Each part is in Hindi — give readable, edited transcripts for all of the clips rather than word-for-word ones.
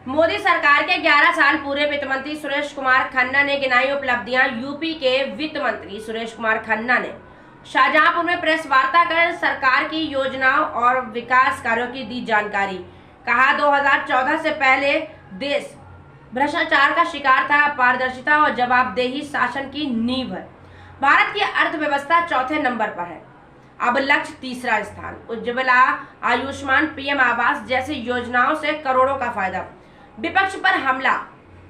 मोदी सरकार के 11 साल पूरे वित्त मंत्री सुरेश कुमार खन्ना ने गिनाई उपलब्धियां। यूपी के वित्त मंत्री सुरेश कुमार खन्ना ने शाहजहांपुर में प्रेस वार्ता कर सरकार की योजनाओं और विकास कार्यों की दी जानकारी। कहा 2014 से पहले देश भ्रष्टाचार का शिकार था। पारदर्शिता और जवाबदेही शासन की नींव है। भारत की अर्थव्यवस्था चौथे नंबर पर है, अब लक्ष्य तीसरा स्थान। उज्ज्वला, आयुष्मान, पीएम आवास जैसी योजनाओं से करोड़ों का फायदा। विपक्ष पर हमला,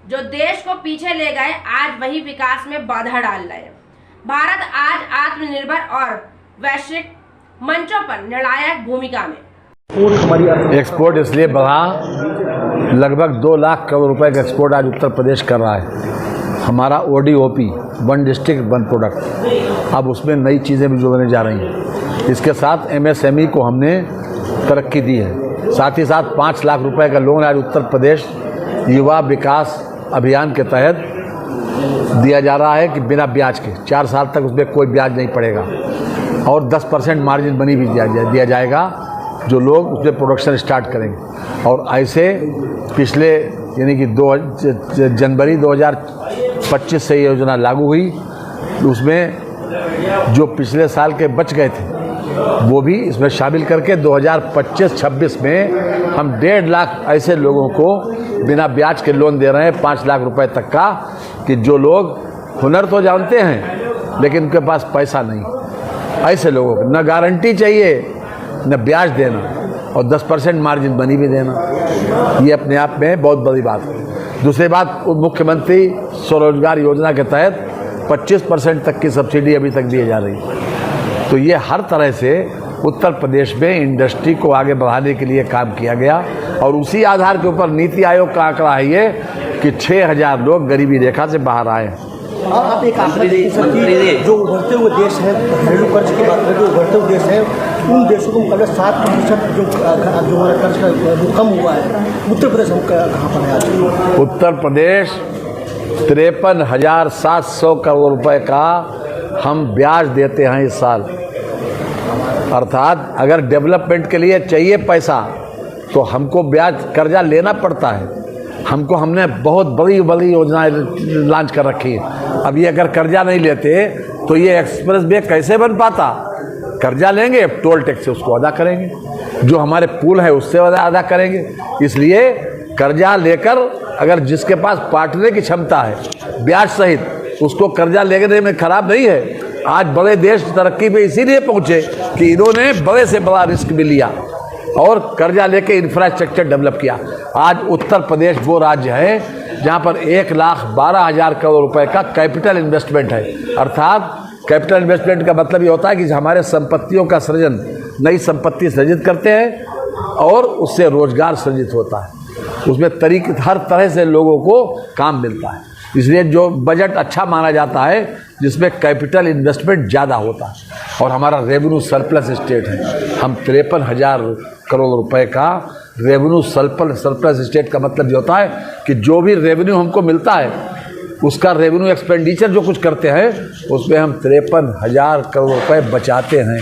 जो देश को पीछे ले गए आज वही विकास में बाधा डाल रहे हैं। भारत आज आत्मनिर्भर और वैश्विक मंचों पर निर्णायक भूमिका में। एक्सपोर्ट इसलिए बढ़ा, लगभग 2 लाख करोड़ रुपए का एक्सपोर्ट आज उत्तर प्रदेश कर रहा है। हमारा ODOP, one district one product, अब उसमें नई चीज़ें भी जुड़ने जा रही हैं। इसके साथ MSME को हमने तरक्की दी है। साथ ही साथ 5 लाख रुपए का लोन आज उत्तर प्रदेश युवा विकास अभियान के तहत दिया जा रहा है कि बिना ब्याज के 4 साल तक उसमें कोई ब्याज नहीं पड़ेगा और 10% मार्जिन मनी भी दिया जाएगा जो लोग उसमें प्रोडक्शन स्टार्ट करेंगे। और ऐसे पिछले यानी कि जनवरी 2025 से योजना लागू हुई। उसमें जो पिछले साल के बच गए थे वो भी इसमें शामिल करके 2025-26 में हम 1.5 लाख ऐसे लोगों को बिना ब्याज के लोन दे रहे हैं, 5 लाख रुपए तक का, कि जो लोग हुनर तो जानते हैं लेकिन उनके पास पैसा नहीं। ऐसे लोगों को न गारंटी चाहिए न ब्याज देना और 10% मार्जिन मनी भी देना, ये अपने आप में बहुत बड़ी बात है। दूसरी बात, मुख्यमंत्री स्वरोजगार योजना के तहत 25% तक की सब्सिडी अभी तक दी जा रही है। तो ये हर तरह से उत्तर प्रदेश में इंडस्ट्री को आगे बढ़ाने के लिए काम किया गया और उसी आधार के ऊपर नीति आयोग का आंकड़ा है ये कि 6000 लोग गरीबी रेखा से बाहर आए। आप एक आंकड़ा दे सकते हैं, जो उभरते हुए देश है, घरेलू कर्ज की बात करें, जो उभरते हुए देश है, उन देशों को मुकाबले 7% जो हमारा कर्ज का कम हुआ है, उत्तर प्रदेश हम कहाँ पर है आज? उत्तर प्रदेश 53,700 करोड़ रुपए का हम ब्याज देते हैं इस साल। अर्थात अगर डेवलपमेंट के लिए चाहिए पैसा तो हमको ब्याज कर्जा लेना पड़ता है। हमने बहुत बड़ी बड़ी योजनाएं लॉन्च कर रखी है। अब ये अगर कर्जा नहीं लेते तो ये एक्सप्रेस वे कैसे बन पाता? कर्जा लेंगे, टोल टैक्स से उसको अदा करेंगे, जो हमारे पुल है उससे अदा करेंगे। इसलिए कर्जा लेकर अगर जिसके पास पाटने की क्षमता है ब्याज सहित, उसको कर्जा लेने में खराब नहीं है। आज बड़े देश तरक्की पे इसीलिए पहुंचे कि इन्होंने बड़े से बड़ा रिस्क भी लिया और कर्जा लेके इंफ्रास्ट्रक्चर डेवलप किया। आज उत्तर प्रदेश वो राज्य है जहां पर 1,12,000 करोड़ रुपए का कैपिटल इन्वेस्टमेंट है। अर्थात कैपिटल इन्वेस्टमेंट का मतलब ये होता है कि हमारे संपत्तियों का सृजन, नई संपत्ति सृजित करते हैं और उससे रोजगार सृजित होता है। उसमें हर तरह से लोगों को काम मिलता है। इसलिए जो बजट अच्छा माना जाता है जिसमें कैपिटल इन्वेस्टमेंट ज़्यादा होता है और हमारा रेवेन्यू सरप्लस स्टेट है। हम 53,000 करोड़ रुपए का रेवेन्यू सरप्लस स्टेट का मतलब ये होता है कि जो भी रेवेन्यू हमको मिलता है उसका रेवेन्यू एक्सपेंडिचर जो कुछ करते हैं उसमें हम 53,000 करोड़ रुपए बचाते हैं।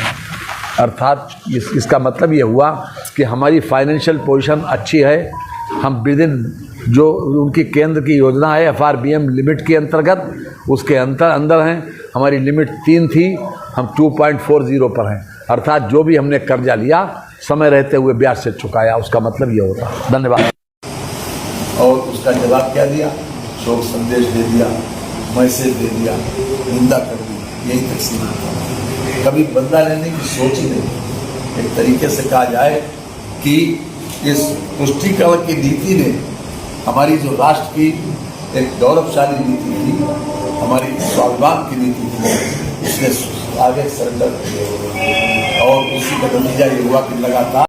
अर्थात इसका मतलब ये हुआ कि हमारी फाइनेंशियल पोजीशन अच्छी है। हम विदिन जो उनकी केंद्र की योजना है FRBM लिमिट के अंतर्गत, उसके अंदर हैं। हमारी लिमिट 3 थी, हम 2.40 पर हैं। अर्थात जो भी हमने कर्जा लिया समय रहते हुए ब्याज से चुकाया, उसका मतलब ये होता है। धन्यवाद। और उसका जवाब क्या दिया? शोक संदेश दे दिया, मैसेज दे दिया, निंदा कर दी, यही तक सीमित। कभी बदला लेने की सोच ही नहीं। एक तरीके से कहा जाए कि इस तुष्टीकरण की नीति ने हमारी जो राष्ट्र की एक गौरवशाली नीति थी, हमारी स्वाभिमान की नीति थी, उसने आगे सरेंडर किया और उसी का नतीजा ये हुआ कि लगातार